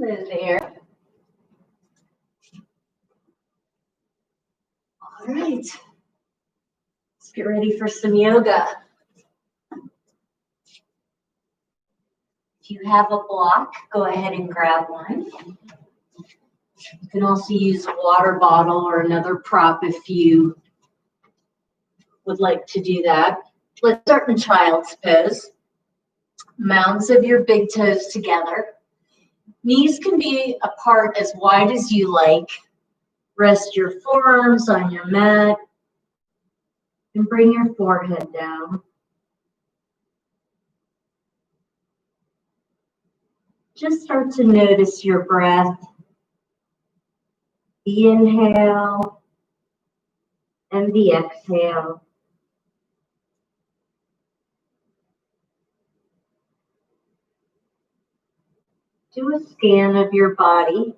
Hello there. All right. Let's get ready for some yoga. If you have a block, go ahead and grab one. You can also use a water bottle or another prop if you would like to do that. Let's start in child's pose. Mounds of your big toes together. Knees can be apart as wide as you like. Rest your forearms on your mat and bring your forehead down. Just start to notice your breath. The inhale and the exhale. Do a scan of your body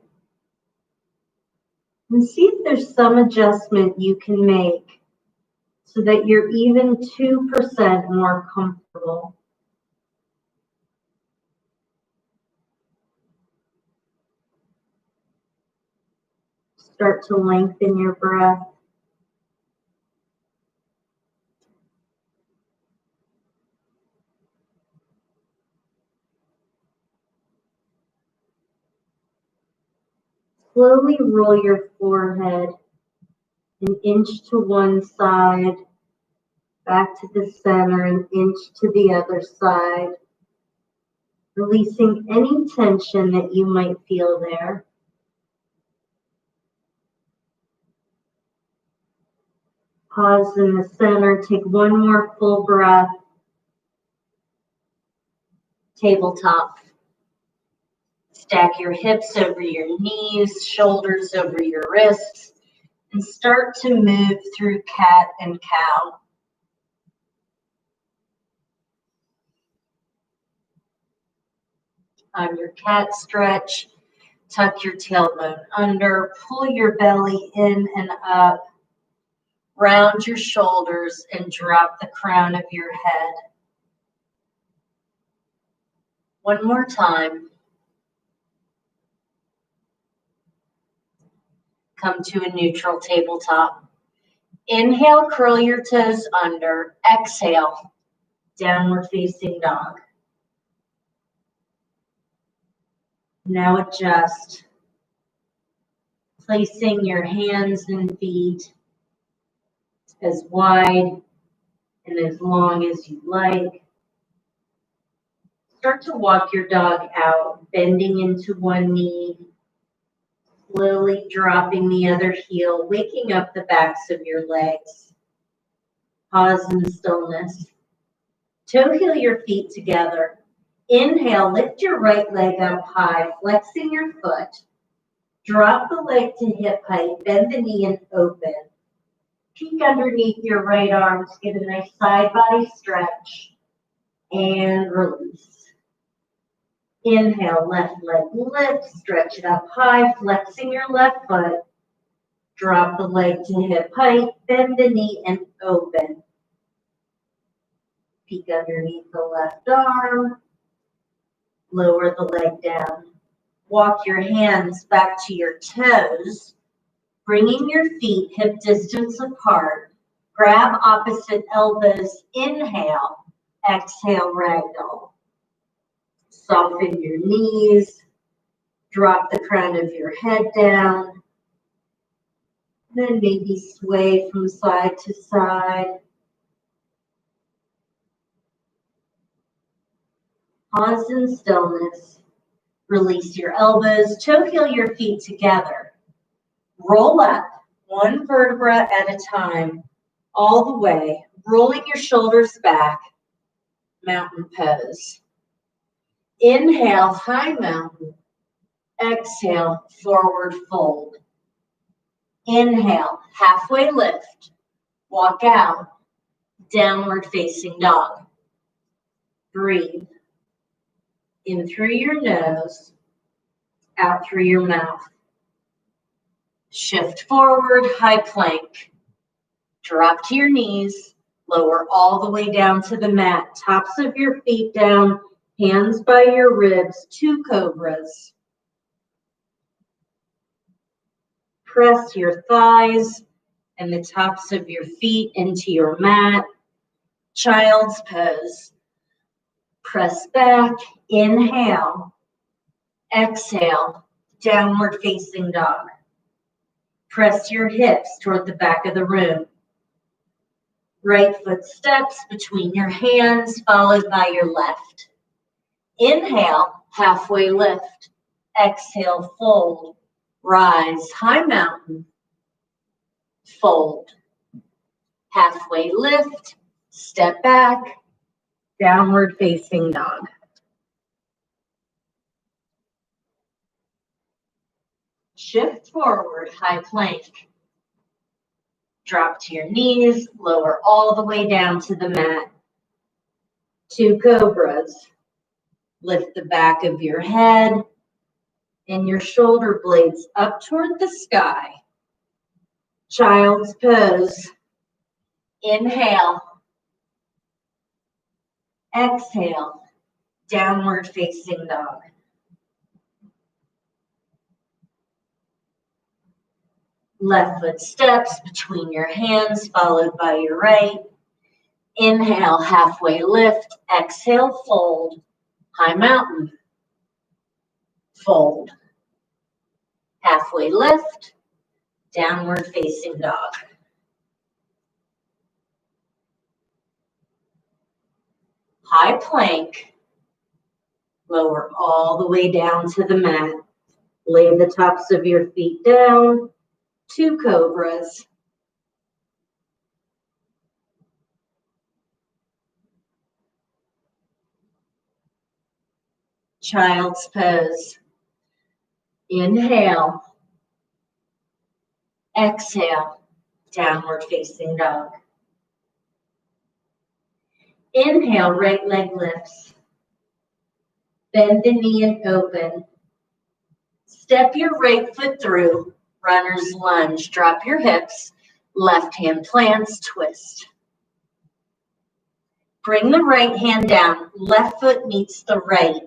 and see if there's some adjustment you can make so that you're even 2% more comfortable. Start to lengthen your breath. Slowly roll your forehead an inch to one side, back to the center, an inch to the other side, releasing any tension that you might feel there. Pause in the center, take one more full breath. Tabletop. Stack your hips over your knees, shoulders over your wrists, and start to move through cat and cow. On your cat stretch, tuck your tailbone under, pull your belly in and up, round your shoulders, and drop the crown of your head. One more time. Come to a neutral tabletop. Inhale, curl your toes under. Exhale, downward facing dog. Now adjust. Placing your hands and feet as wide and as long as you like. Start to walk your dog out, bending into one knee, slowly dropping the other heel, waking up the backs of your legs. Pause in stillness. Toe heel your feet together. Inhale, lift your right leg up high, flexing your foot. Drop the leg to hip height, bend the knee and open. Peek underneath your right arm to get a nice side body stretch. And release. Inhale, left leg lift, stretch it up high, flexing your left foot. Drop the leg to hip height, bend the knee and open. Peek underneath the left arm. Lower the leg down. Walk your hands back to your toes, bringing your feet hip distance apart. Grab opposite elbows. Inhale, exhale, ragdoll. Soften your knees. Drop the crown of your head down. Then maybe sway from side to side. Pause in stillness. Release your elbows. Toe heel your feet together. Roll up one vertebra at a time, all the way, rolling your shoulders back. Mountain pose. Inhale, high mountain. Exhale, forward fold. Inhale, halfway lift. Walk out, downward facing dog. Breathe. In through your nose, out through your mouth. Shift forward, high plank. Drop to your knees, lower all the way down to the mat. Tops of your feet down, hands by your ribs, two cobras. Press your thighs and the tops of your feet into your mat. Child's pose. Press back, inhale, exhale, downward facing dog. Press your hips toward the back of the room. Right foot steps between your hands, followed by your left. Inhale, halfway lift. Exhale, fold. Rise, high mountain. Fold. Halfway lift, step back, downward facing dog. Shift forward, high plank. Drop to your knees, lower all the way down to the mat. 2 cobras. Lift the back of your head and your shoulder blades up toward the sky. Child's pose. Inhale. Exhale. Downward facing dog. Left foot steps between your hands, followed by your right. Inhale, halfway lift. Exhale, fold. High mountain. Fold. Halfway lift. Downward facing dog. High plank. Lower all the way down to the mat. Lay the tops of your feet down. 2 cobras. Child's pose. Inhale. Exhale. Downward facing dog. Inhale, right leg lifts. Bend the knee and open. Step your right foot through. Runner's lunge. Drop your hips. Left hand plants, twist. Bring the right hand down. Left foot meets the right.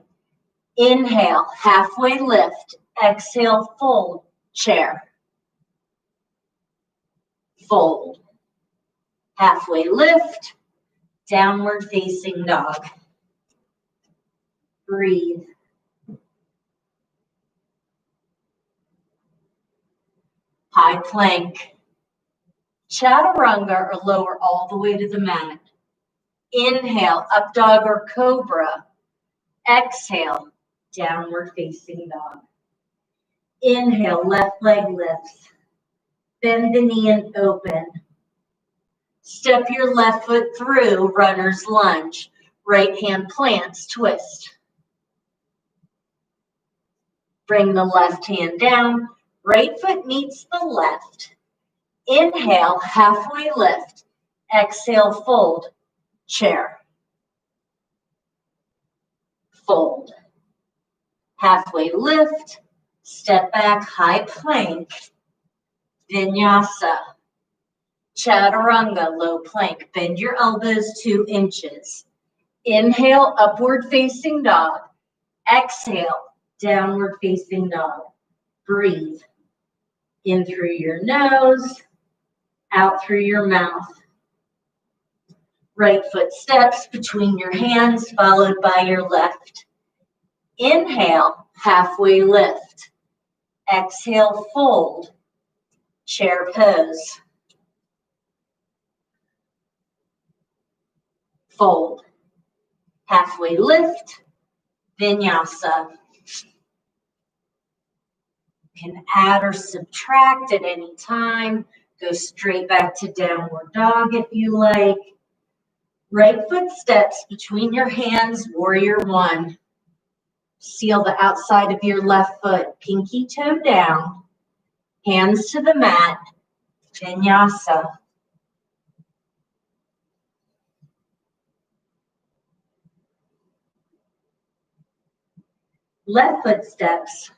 Inhale, halfway lift. Exhale, fold, chair. Fold. Halfway lift, downward facing dog. Breathe. High plank. Chaturanga or lower all the way to the mat. Inhale, up dog or cobra. Exhale, downward facing dog. Inhale, left leg lifts. Bend the knee and open. Step your left foot through, runner's lunge. Right hand plants, twist. Bring the left hand down. Right foot meets the left. Inhale, halfway lift. Exhale, fold, chair. Fold. Halfway lift. Step back, high plank. Vinyasa. Chaturanga, low plank. Bend your elbows 2 inches. Inhale, upward facing dog. Exhale, downward facing dog. Breathe. In through your nose, out through your mouth. Right foot steps between your hands, followed by your left. Inhale, halfway lift. Exhale, fold. Chair pose. Fold. Halfway lift. Vinyasa. You can add or subtract at any time. Go straight back to downward dog if you like. Right foot steps between your hands, warrior 1. Seal the outside of your left foot, pinky toe down. Hands to the mat, vinyasa. Left foot steps,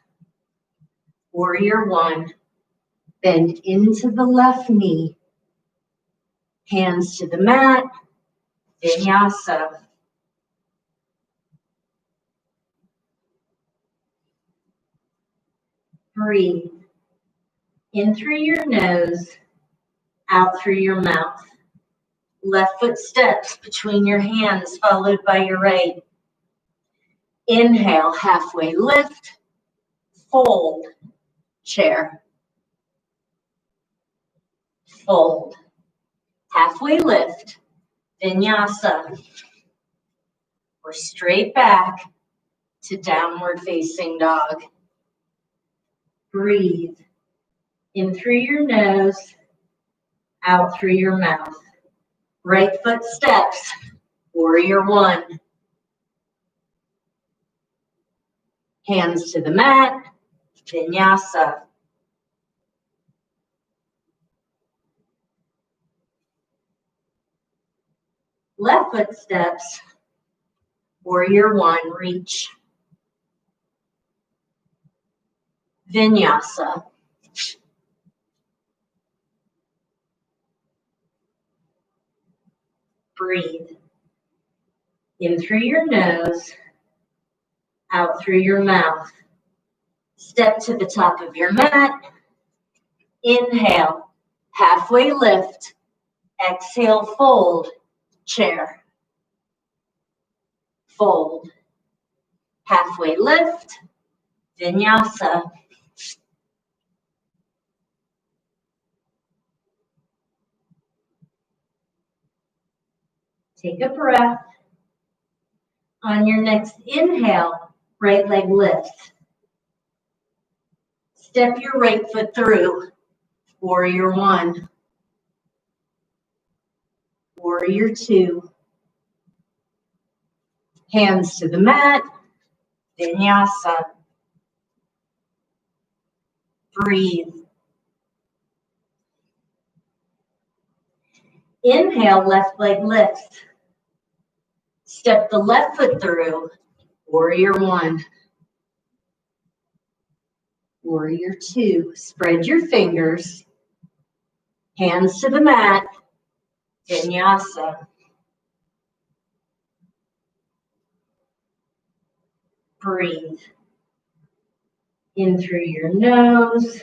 warrior 1. Bend into the left knee. Hands to the mat, vinyasa. Breathe. In through your nose, out through your mouth. Left foot steps between your hands, followed by your right. Inhale, halfway lift, fold, chair. Fold, halfway lift, vinyasa. Or straight back to downward facing dog. Breathe. In through your nose, out through your mouth. Right foot steps, warrior one. Hands to the mat, vinyasa. Left foot steps, warrior one, reach. Vinyasa. Breathe. In through your nose, out through your mouth. Step to the top of your mat. Inhale, halfway lift. Exhale, fold, chair. Fold. Halfway lift, vinyasa. Take a breath. On your next inhale, right leg lifts. Step your right foot through, warrior one. Warrior two. Hands to the mat, vinyasa. Breathe. Inhale, left leg lifts. Step the left foot through, warrior one. Warrior two. Spread your fingers. Hands to the mat, vinyasa. Breathe. In through your nose,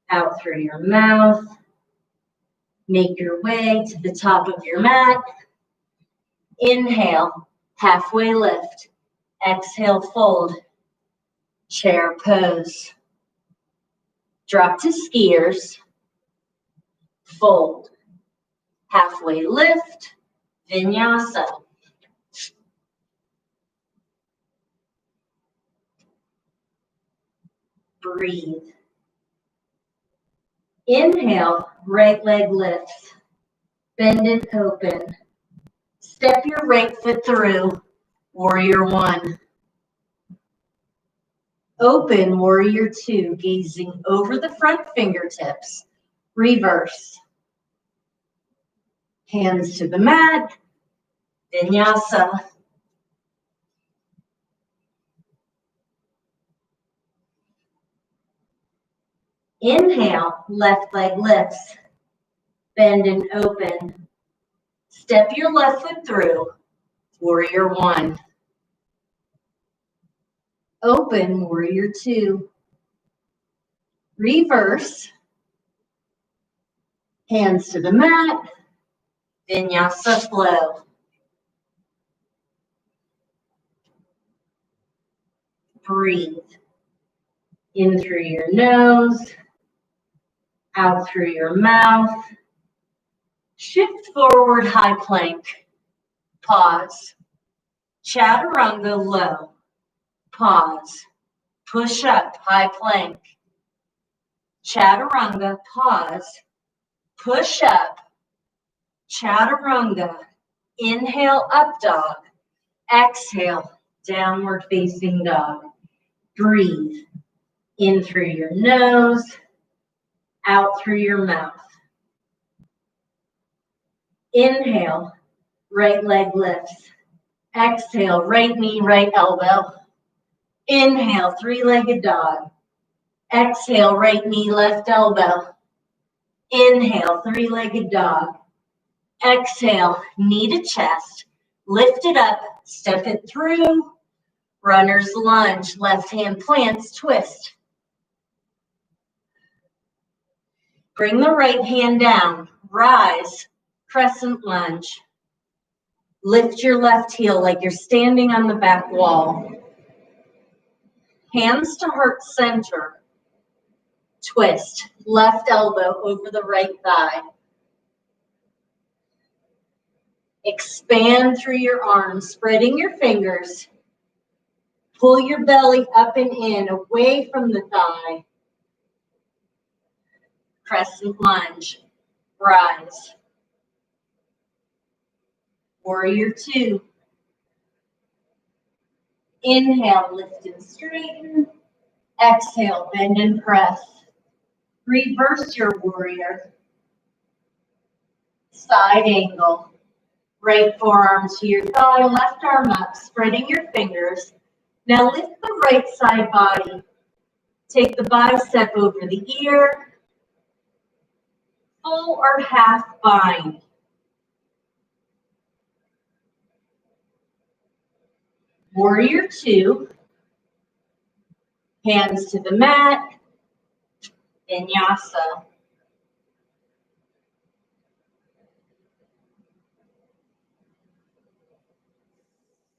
out through your mouth. Make your way to the top of your mat. Inhale, halfway lift. Exhale, fold. Chair pose. Drop to skiers. Fold. Halfway lift. Vinyasa. Breathe. Inhale, right leg lifts. Bend and open. Step your right foot through, warrior one. Open, warrior two, gazing over the front fingertips. Reverse. Hands to the mat, vinyasa. Inhale, left leg lifts. Bend and open. Step your left foot through, warrior one. Open, warrior two. Reverse. Hands to the mat, vinyasa flow. Breathe. In through your nose, out through your mouth. Shift forward, high plank. Pause. Chaturanga low. Pause. Push up, high plank. Chaturanga, pause. Push up. Chaturanga. Inhale, up dog. Exhale, downward facing dog. Breathe. In through your nose, out through your mouth. Inhale, right leg lifts. Exhale, right knee, right elbow. Inhale, three-legged dog. Exhale, right knee, left elbow. Inhale, three-legged dog. Exhale, knee to chest. Lift it up, step it through. Runner's lunge, left hand plants, twist. Bring the right hand down, rise, crescent lunge. Lift your left heel like you're standing on the back wall. Hands to heart center. Twist, left elbow over the right thigh. Expand through your arms, spreading your fingers. Pull your belly up and in, away from the thigh. Crescent lunge, rise. Warrior two. Inhale, lift and straighten. Exhale, bend and press. Reverse your warrior. Side angle. Right forearm to your thigh, left arm up, spreading your fingers. Now lift the right side body. Take the bicep over the ear. Full or half bind. Warrior two. Hands to the mat. Vinyasa.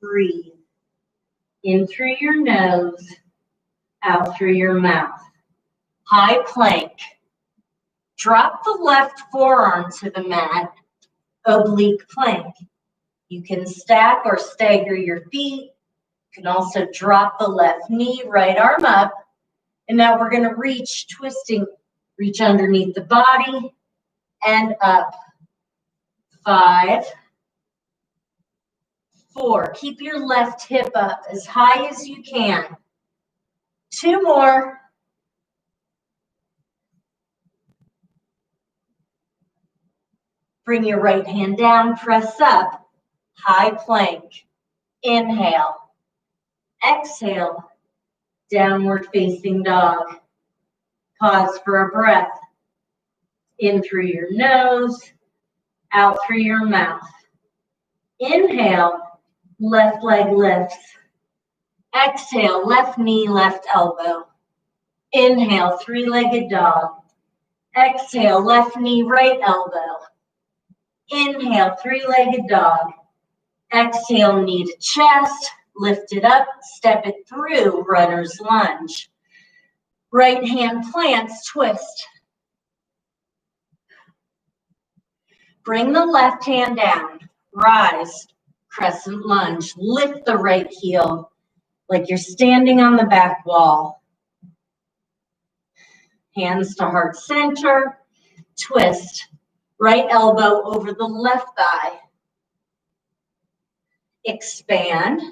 Breathe. In through your nose, out through your mouth. High plank. Drop the left forearm to the mat, oblique plank. You can stack or stagger your feet. You can also drop the left knee, right arm up. And now we're going to reach, twisting, reach underneath the body and up. 5, 4. Keep your left hip up as high as you can. 2 more. Bring your right hand down, press up, high plank. Inhale. Exhale, downward facing dog. Pause for a breath. In through your nose, out through your mouth. Inhale, left leg lifts. Exhale, left knee, left elbow. Inhale, three-legged dog. Exhale, left knee, right elbow. Inhale, three-legged dog. Exhale, knee to chest. Lift it up, step it through, runner's lunge. Right hand plants, twist. Bring the left hand down, rise, crescent lunge. Lift the right heel like you're standing on the back wall. Hands to heart center, twist. Right elbow over the left thigh. Expand.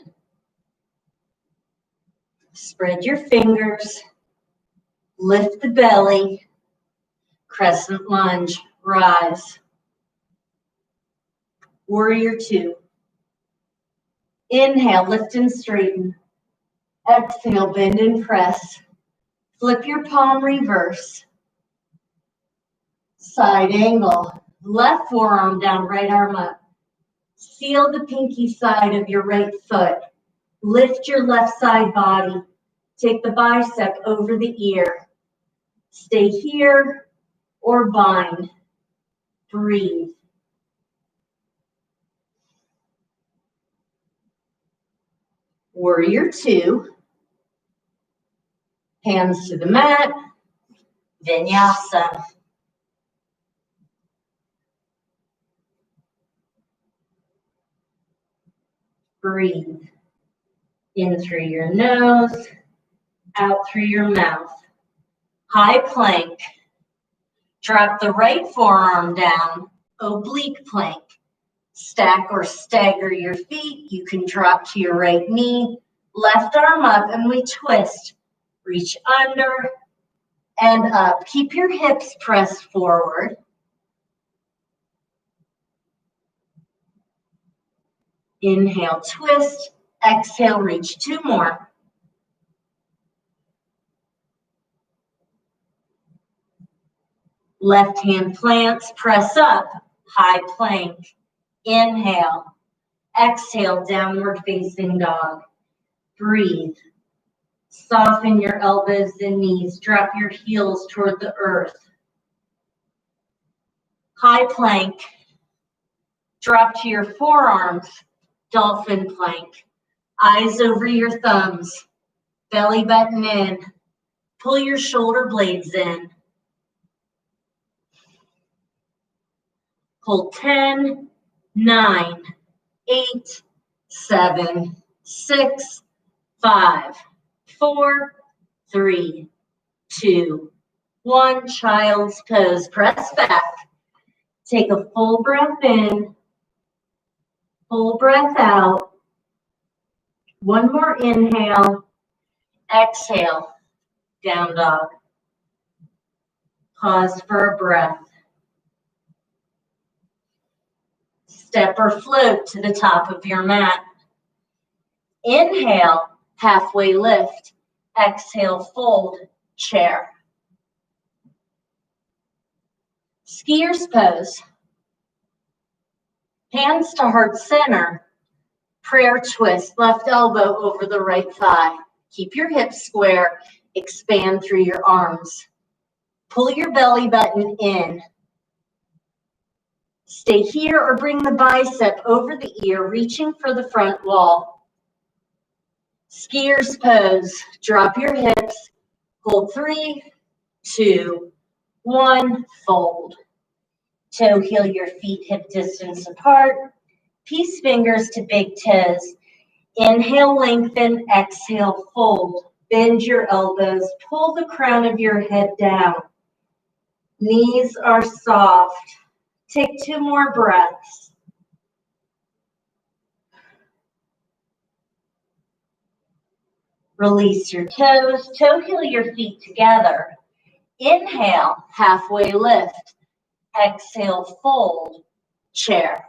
Spread your fingers. Lift the belly. Crescent lunge, rise. Warrior two. Inhale, lift and straighten. Exhale, bend and press. Flip your palm reverse. Side angle. Left forearm down, right arm up. Seal the pinky side of your right foot. Lift your left side body. Take the bicep over the ear. Stay here or bind. Breathe. Warrior two. Hands to the mat. Vinyasa. Breathe. In through your nose, out through your mouth. High plank. Drop the right forearm down, oblique plank. Stack or stagger your feet. You can drop to your right knee, left arm up, and we twist. Reach under and up. Keep your hips pressed forward. Inhale, twist. Exhale, reach. 2 more. Left hand plants, press up, high plank. Inhale. Exhale, downward facing dog. Breathe. Soften your elbows and knees. Drop your heels toward the earth. High plank. Drop to your forearms, dolphin plank. Eyes over your thumbs, belly button in. Pull your shoulder blades in. Hold 10, 9, 8, 7, 6, 5, 4, 3, 2, 1. Child's pose. Press back. Take a full breath in. Full breath out. One more inhale. Exhale. Down dog. Pause for a breath. Step or float to the top of your mat. Inhale, halfway lift. Exhale, fold, chair. Skier's pose. Hands to heart center. Prayer twist, left elbow over the right thigh. Keep your hips square, expand through your arms. Pull your belly button in. Stay here or bring the bicep over the ear, reaching for the front wall. Skier's pose. Drop your hips. Hold 3, 2, 1. Fold. Toe heel your feet hip distance apart. Peace fingers to big toes. Inhale, lengthen. Exhale, fold. Bend your elbows. Pull the crown of your head down. Knees are soft. Take 2 more breaths. Release your toes. Toe heel your feet together. Inhale, halfway lift. Exhale, fold, chair.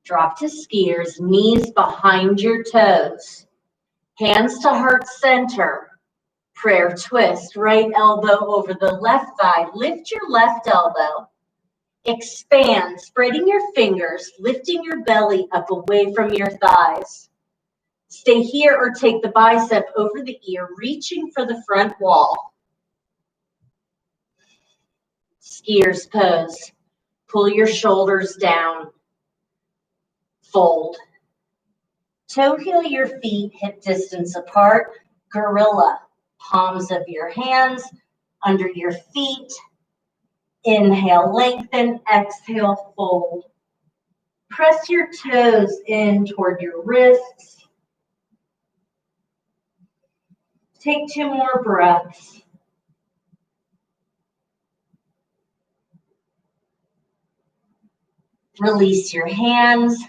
Drop to skiers, knees behind your toes. Hands to heart center. Prayer twist, right elbow over the left thigh. Lift your left elbow. Expand, spreading your fingers, lifting your belly up away from your thighs. Stay here or take the bicep over the ear, reaching for the front wall. Skier's pose. Pull your shoulders down. Fold. Toe heel your feet hip distance apart. Gorilla. Palms of your hands under your feet. Inhale, lengthen. Exhale, fold. Press your toes in toward your wrists. Take 2 more breaths. Release your hands.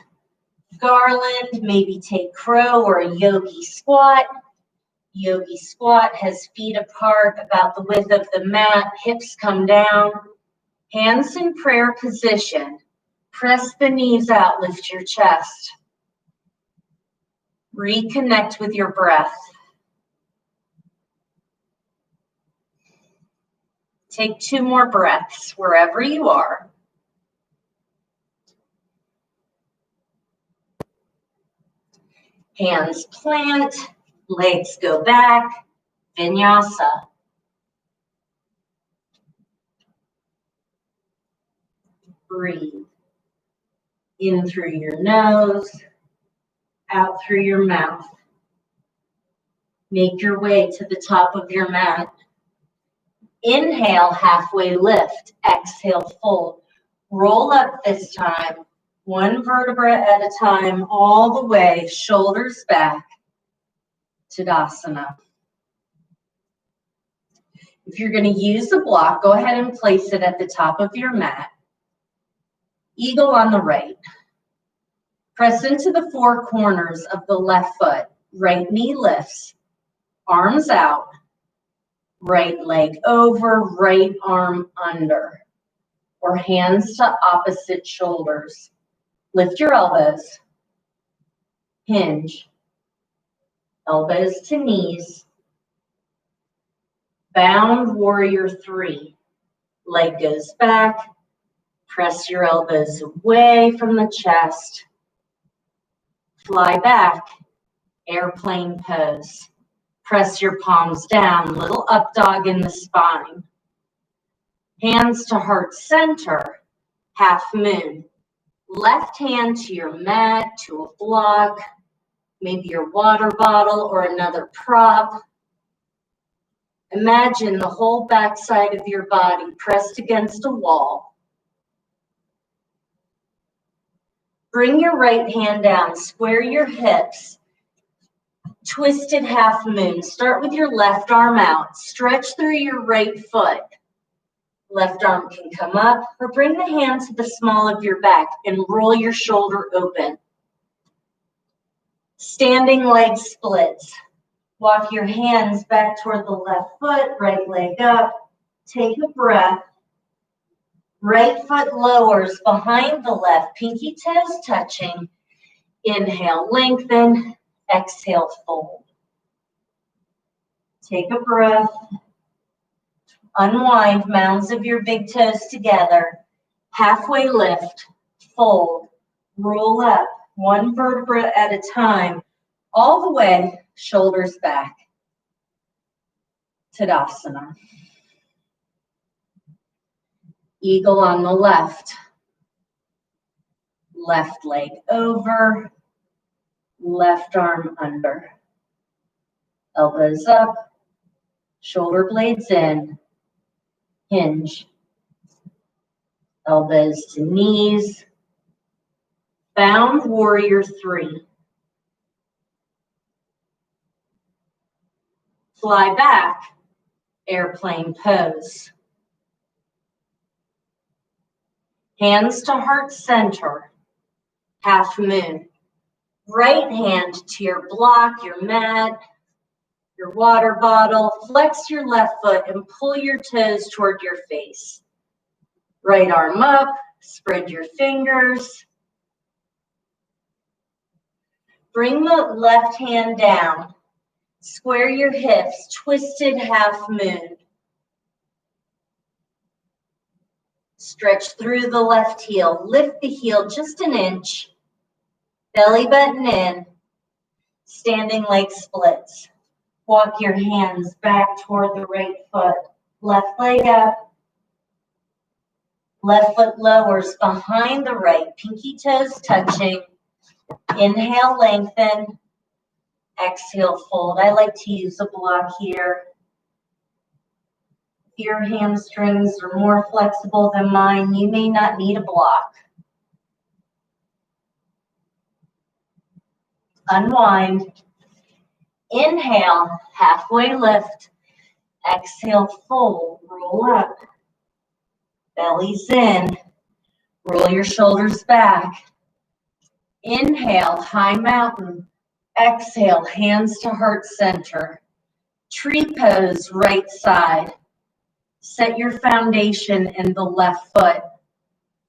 Garland, maybe take crow or a yogi squat. Yogi squat has feet apart about the width of the mat, hips come down. Hands in prayer position. Press the knees out, lift your chest. Reconnect with your breath. Take 2 more breaths wherever you are. Hands plant, legs go back, vinyasa. Breathe. In through your nose, out through your mouth. Make your way to the top of your mat. Inhale, halfway lift. Exhale, fold. Roll up this time, 1 vertebra at a time, all the way, shoulders back. Tadasana. If you're going to use a block, go ahead and place it at the top of your mat. Eagle on the right. Press into the 4 corners of the left foot. Right knee lifts. Arms out. Right leg over, right arm under. Or hands to opposite shoulders. Lift your elbows. Hinge. Elbows to knees. Bound warrior 3. Leg goes back. Press your elbows away from the chest. Fly back. Airplane pose. Press your palms down. Little up dog in the spine. Hands to heart center, half moon. Left hand to your mat, to a block, maybe your water bottle or another prop. Imagine the whole backside of your body pressed against a wall. Bring your right hand down, square your hips, twisted half moon. Start with your left arm out, stretch through your right foot. Left arm can come up, or bring the hand to the small of your back and roll your shoulder open. Standing leg splits. Walk your hands back toward the left foot, right leg up. Take a breath. Right foot lowers behind the left, pinky toes touching. Inhale, lengthen. Exhale, fold. Take a breath. Unwind mounds of your big toes together. Halfway lift, fold, roll up, one vertebra at a time, all the way, shoulders back. Tadasana. Eagle on the left. Left leg over, left arm under. Elbows up, shoulder blades in, hinge. Elbows to knees. Bound warrior 3. Fly back, airplane pose. Hands to heart center, half moon. Right hand to your block, your mat, your water bottle. Flex your left foot and pull your toes toward your face. Right arm up, spread your fingers. Bring the left hand down. Square your hips, twisted half moon. Stretch through the left heel. Lift the heel just an inch. Belly button in. Standing leg splits. Walk your hands back toward the right foot. Left leg up. Left foot lowers behind the right. Pinky toes touching. Inhale, lengthen. Exhale, fold. I like to use a block here. If your hamstrings are more flexible than mine, you may not need a block. Unwind. Inhale, halfway lift. Exhale, fold, roll up. Belly's in. Roll your shoulders back. Inhale, high mountain. Exhale, hands to heart center. Tree pose, right side. Set your foundation in the left foot.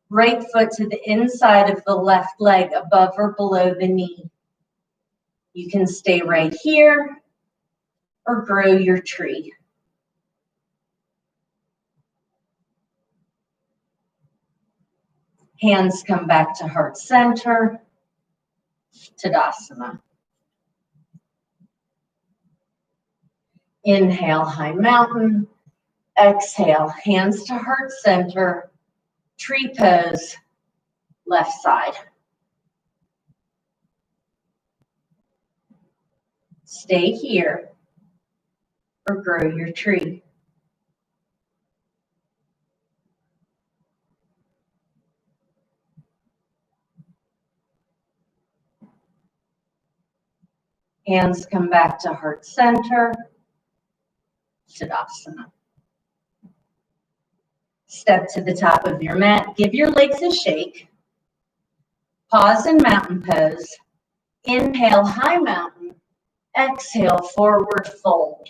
Right foot to the inside of the left leg, above or below the knee. You can stay right here or grow your tree. Hands come back to heart center. Tadasana. Inhale, high mountain. Exhale, hands to heart center. Tree pose, left side. Stay here or grow your tree. Hands come back to heart center. Tadasana. Step to the top of your mat. Give your legs a shake. Pause in mountain pose. Inhale, high mountain. Exhale, forward fold.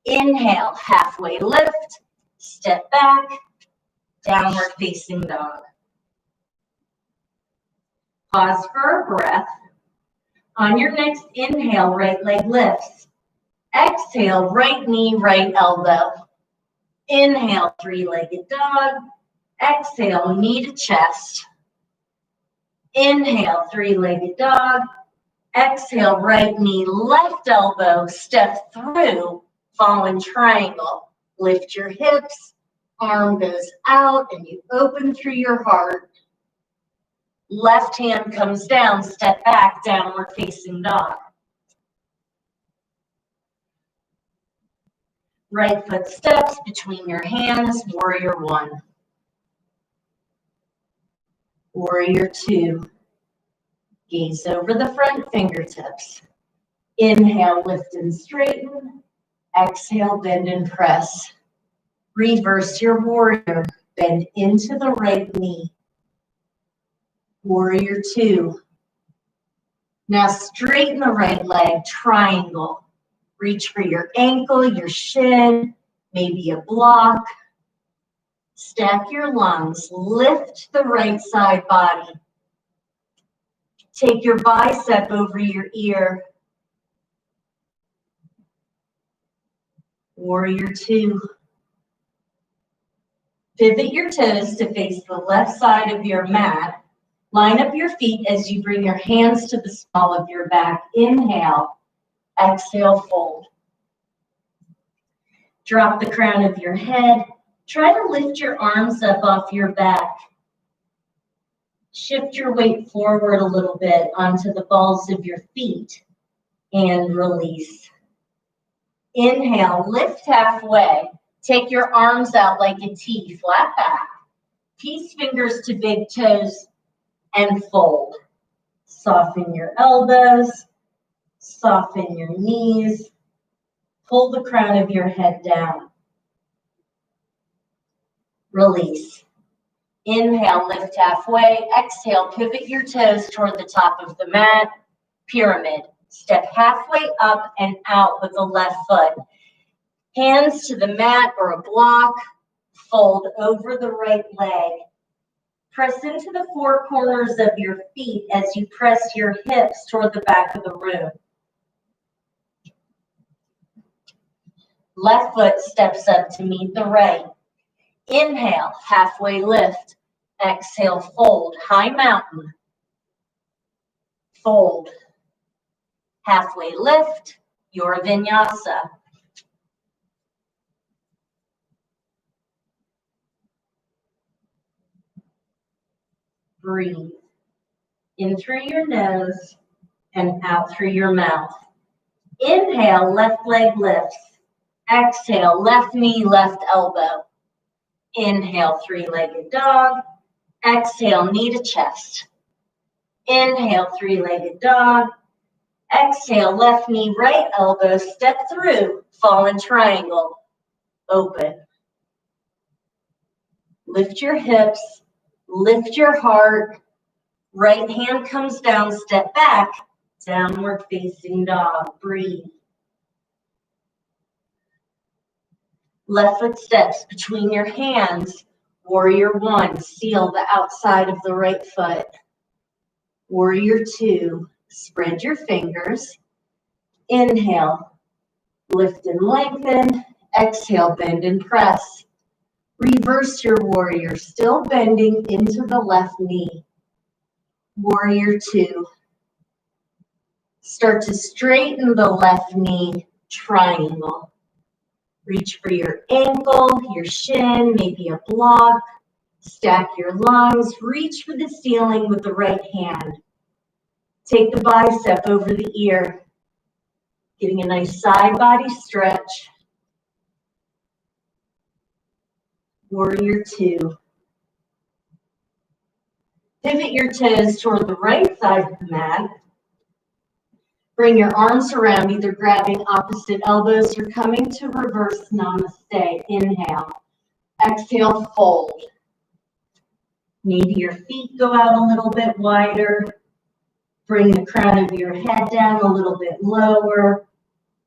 Inhale, halfway lift. Step back. Downward facing dog. Pause for a breath. On your next inhale, right leg lifts. Exhale, right knee, right elbow. Inhale, three-legged dog. Exhale, knee to chest. Inhale, three-legged dog. Exhale, right knee, left elbow. Step through, fallen triangle. Lift your hips. Arm goes out and you open through your heart. Left hand comes down, step back, downward facing dog. Right foot steps between your hands, warrior one. Warrior two. Gaze over the front fingertips. Inhale, lift and straighten. Exhale, bend and press. Reverse your warrior. Bend into the right knee. Warrior two. Now straighten the right leg, triangle. Reach for your ankle, your shin, maybe a block. Stack your lungs. Lift the right side body. Take your bicep over your ear. Warrior two. Pivot your toes to face the left side of your mat. Line up your feet as you bring your hands to the small of your back. Inhale. Exhale, fold. Drop the crown of your head. Try to lift your arms up off your back. Shift your weight forward a little bit onto the balls of your feet and release. Inhale, lift halfway. Take your arms out like a T, flat back. Peace fingers to big toes and fold. Soften your elbows, soften your knees. Pull the crown of your head down. Release. Inhale, lift halfway. Exhale, pivot your toes toward the top of the mat. Pyramid. Step halfway up and out with the left foot. Hands to the mat or a block. Fold over the right leg. Press into the four corners of your feet as you press your hips toward the back of the room. Left foot steps up to meet the right. Inhale, halfway lift. Exhale, fold, high mountain. Fold. Halfway lift, your vinyasa. Breathe. In through your nose and out through your mouth. Inhale, left leg lifts. Exhale, left knee, left elbow. Inhale, three-legged dog. Exhale, knee to chest. Inhale, three-legged dog. Exhale, left knee, right elbow, step through, fallen triangle, open. Lift your hips, lift your heart. Right hand comes down, step back, downward facing dog, breathe. Left foot steps between your hands, warrior one, seal the outside of the right foot. Warrior two, spread your fingers. Inhale, lift and lengthen. Exhale, bend and press. Reverse your warrior, still bending into the left knee. Warrior two. Start to straighten the left knee, triangle. Reach for your ankle, your shin, maybe a block. Stack your lungs, reach for the ceiling with the right hand. Take the bicep over the ear, getting a nice side body stretch. Warrior two. Pivot your toes toward the right side of the mat. Bring your arms around, either grabbing opposite elbows or coming to reverse namaste. Inhale. Exhale, fold. Maybe your feet go out a little bit wider. Bring the crown of your head down a little bit lower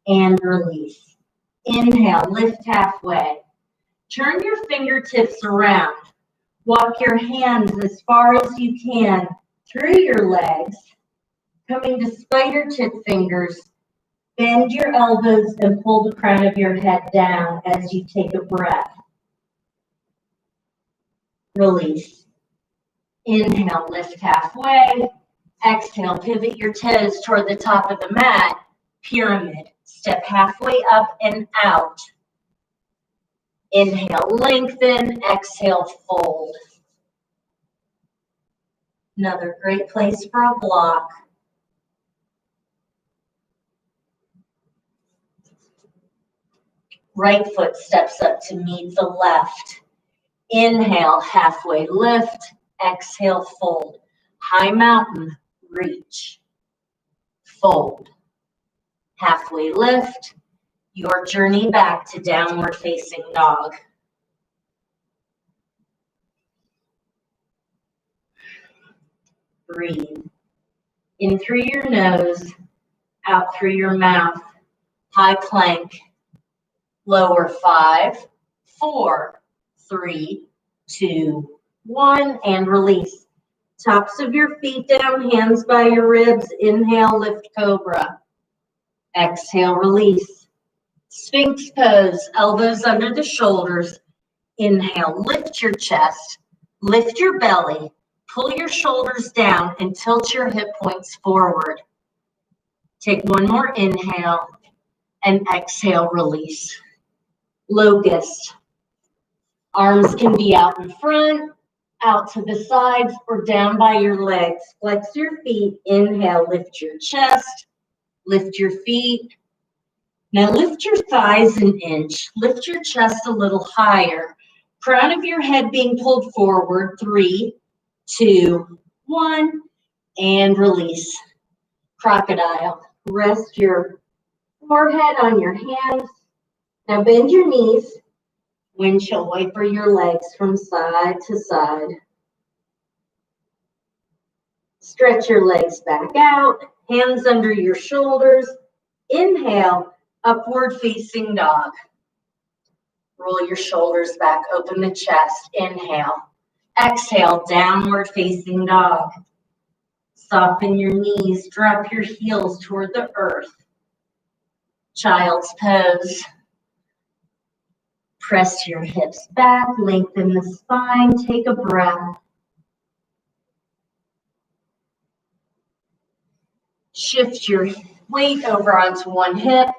and release. Inhale, lift halfway. Turn your fingertips around. Walk your hands as far as you can through your legs, coming to spider tip fingers. Bend your elbows and pull the crown of your head down as you take a breath. Release. Inhale, lift halfway. Exhale, pivot your toes toward the top of the mat. Pyramid. Step halfway up and out. Inhale, lengthen. Exhale, fold. Another great place for a block. Right foot steps up to meet the left. Inhale, halfway lift. Exhale, fold. High mountain, reach. Fold. Halfway lift. Your journey back to downward facing dog. Breathe. In through your nose, out through your mouth. High plank. Lower 5, 4, 3, 2, 1, and release. Tops of your feet down, hands by your ribs. Inhale, lift cobra. Exhale, release. Sphinx pose, elbows under the shoulders. Inhale, lift your chest, lift your belly, pull your shoulders down and tilt your hip points forward. Take one more inhale and exhale, release. Locust. Arms can be out in front, out to the sides, or down by your legs. Flex your feet. Inhale, lift your chest, lift your feet. Now lift your thighs an inch. Lift your chest a little higher. Crown of your head being pulled forward. 3, 2, 1, and release. Crocodile. Rest your forehead on your hands. Now bend your knees. Windshield wiper your legs from side to side. Stretch your legs back out. Hands under your shoulders. Inhale, upward facing dog. Roll your shoulders back, open the chest. Inhale. Exhale, downward facing dog. Soften your knees, drop your heels toward the earth. Child's pose. Press your hips back, lengthen the spine, take a breath. Shift your weight over onto one hip.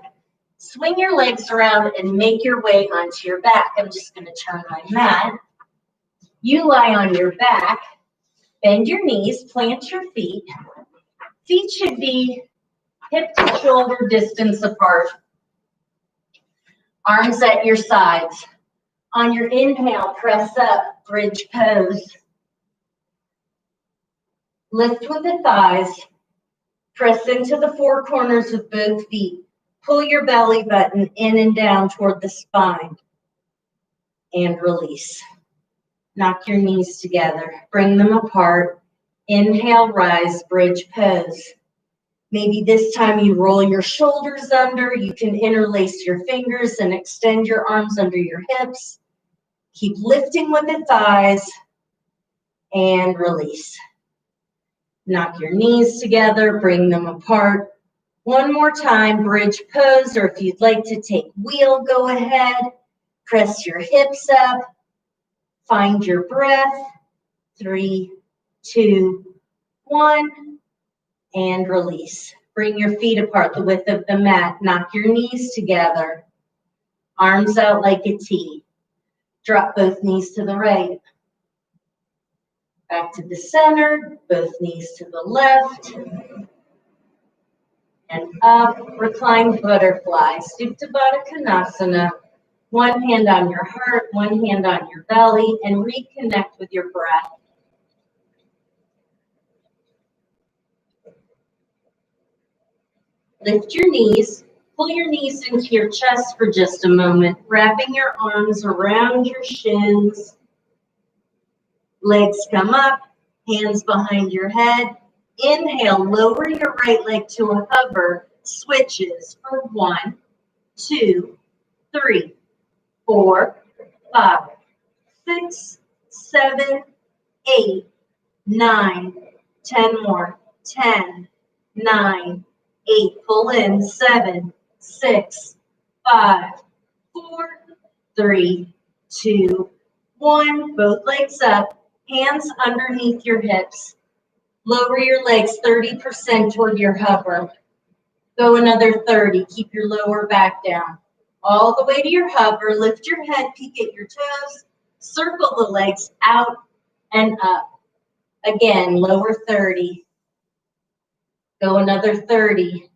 Swing your legs around and make your way onto your back. I'm just going to turn my mat. You lie on your back. Bend your knees, plant your feet. Feet should be hip to shoulder distance apart. Arms at your sides. On your inhale, press up, bridge pose. Lift with the thighs. Press into the four corners of both feet. Pull your belly button in and down toward the spine. And release. Knock your knees together. Bring them apart. Inhale, rise, bridge pose. Maybe this time you roll your shoulders under. You can interlace your fingers and extend your arms under your hips. Keep lifting with the thighs and release. Knock your knees together, bring them apart. One more time, bridge pose, or if you'd like to take wheel, go ahead. Press your hips up. Find your breath. 3, 2, 1. And release. Bring your feet apart the width of the mat. Knock your knees together. Arms out like a T. Drop both knees to the right. Back to the center. Both knees to the left. And up. Reclined butterfly. Supta Baddha Konasana. One hand on your heart, one hand on your belly, and reconnect with your breath. Lift your knees, pull your knees into your chest for just a moment, wrapping your arms around your shins. Legs come up, hands behind your head. Inhale, lower your right leg to a hover. Switches for 1, 2, 3, 4, 5, 6, 7, 8, 9, 10 more. 10, 9, 8, pull in, 7, 6, 5, 4, 3, 2, 1. Both legs up, hands underneath your hips. Lower your legs 30% toward your hover. Go another 30, keep your lower back down. all the way to your hover. Lift your head, peek at your toes, circle the legs out and up. Again, lower 30. Go another 30.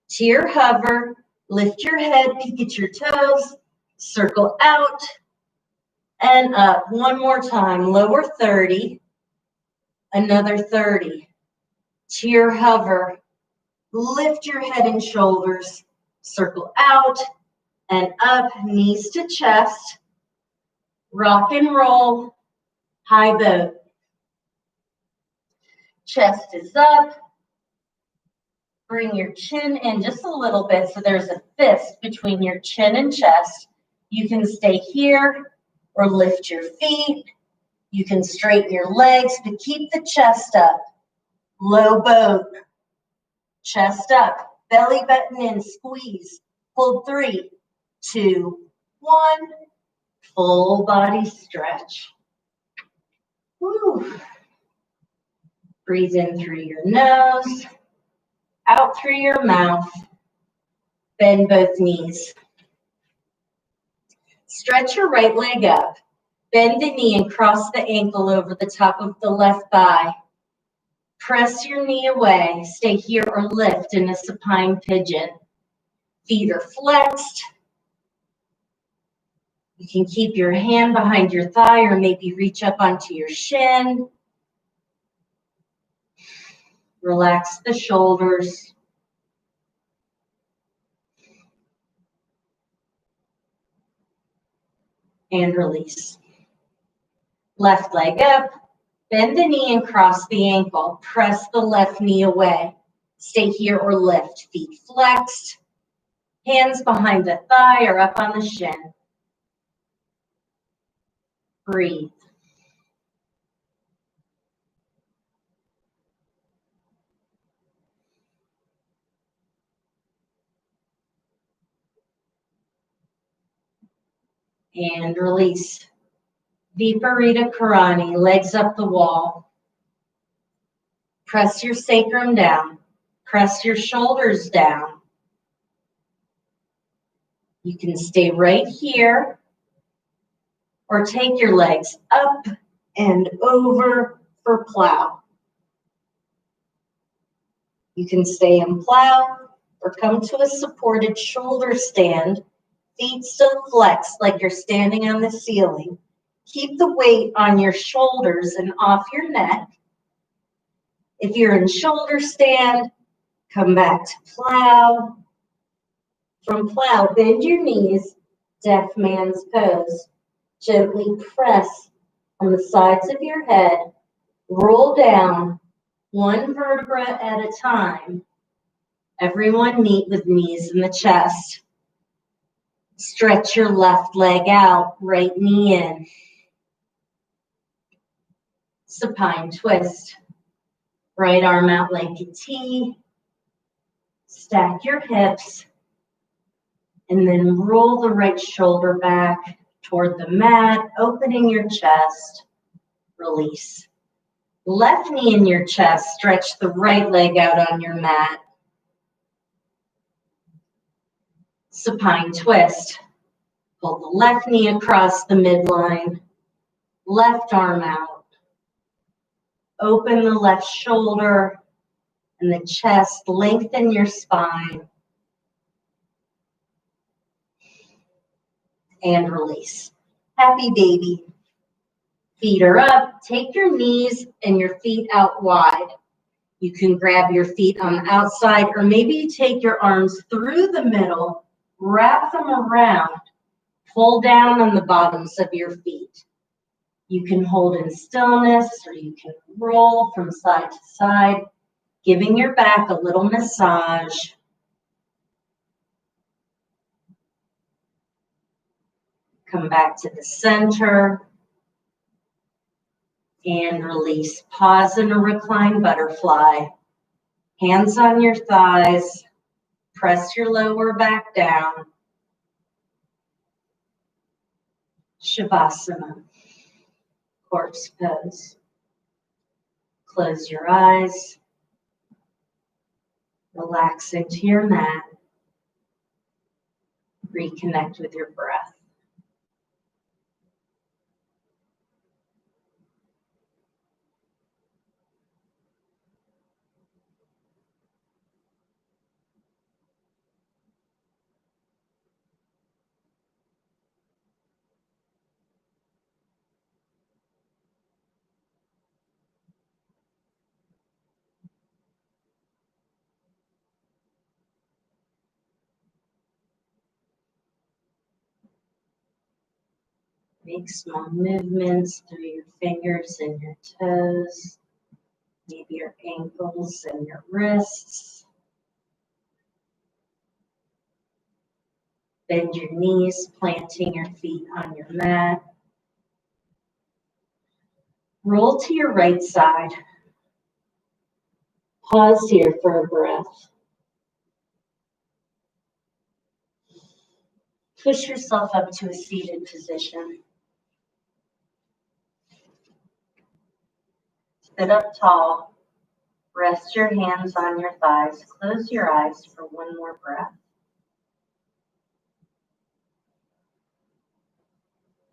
To your hover, lift your head, peek at your toes, circle out and up. One more time, lower 30. Another 30. To your hover, lift your head and shoulders, circle out and up, knees to chest, rock and roll, high boat. Chest is up. Bring your chin in just a little bit so there's a fist between your chin and chest. You can stay here or lift your feet. You can straighten your legs, but keep the chest up. Low boat. Chest up. Belly button in. Squeeze. Hold 3, 2, 1. Full body stretch. Woo. Breathe in through your nose, out through your mouth. Bend both knees. Stretch your right leg up. Bend the knee and cross the ankle over the top of the left thigh. Press your knee away. Stay here or lift in a supine pigeon. Feet are flexed. You can keep your hand behind your thigh or maybe reach up onto your shin. Relax the shoulders. And release. Left leg up. Bend the knee and cross the ankle. Press the left knee away. Stay here or lift. Feet flexed. Hands behind the thigh or up on the shin. Breathe. And release. Viparita Karani, legs up the wall. Press your sacrum down. Press your shoulders down. You can stay right here or take your legs up and over for plow. You can stay in plow or come to a supported shoulder stand. Feet still flexed like you're standing on the ceiling. Keep the weight on your shoulders and off your neck. If you're in shoulder stand, come back to plow. From plow, bend your knees, deaf man's pose. Gently press on the sides of your head. Roll down one vertebra at a time. Everyone meet with knees in the chest. Stretch your left leg out, right knee in. Supine twist. Right arm out like a T. Stack your hips. And then roll the right shoulder back toward the mat, opening your chest. Release. Left knee in your chest. Stretch the right leg out on your mat. Supine twist. Pull the left knee across the midline. Left arm out. Open the left shoulder and the chest. Lengthen your spine. And release. Happy baby. Feet are up. Take your knees and your feet out wide. You can grab your feet on the outside or maybe take your arms through the middle, wrap them around, pull down on the bottoms of your feet. You can hold in stillness or you can roll from side to side, giving your back a little massage. Come back to the center and release. Pause in a reclined butterfly. Hands on your thighs. Press your lower back down. Shavasana. Corpse pose. Close your eyes. Relax into your mat. reconnect with your breath. Make small movements through your fingers and your toes, maybe your ankles and your wrists. Bend your knees, planting your feet on your mat. Roll to your right side. Pause here for a breath. Push yourself up to a seated position. Sit up tall. Rest your hands on your thighs. Close your eyes for one more breath.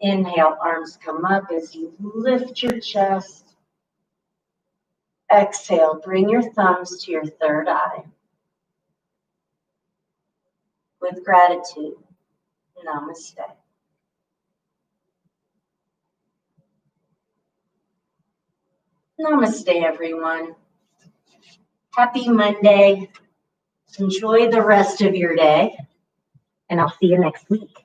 Inhale, arms come up as you lift your chest. Exhale, bring your thumbs to your third eye. With gratitude, namaste. Namaste, everyone. Happy Monday. Enjoy the rest of your day, and I'll see you next week.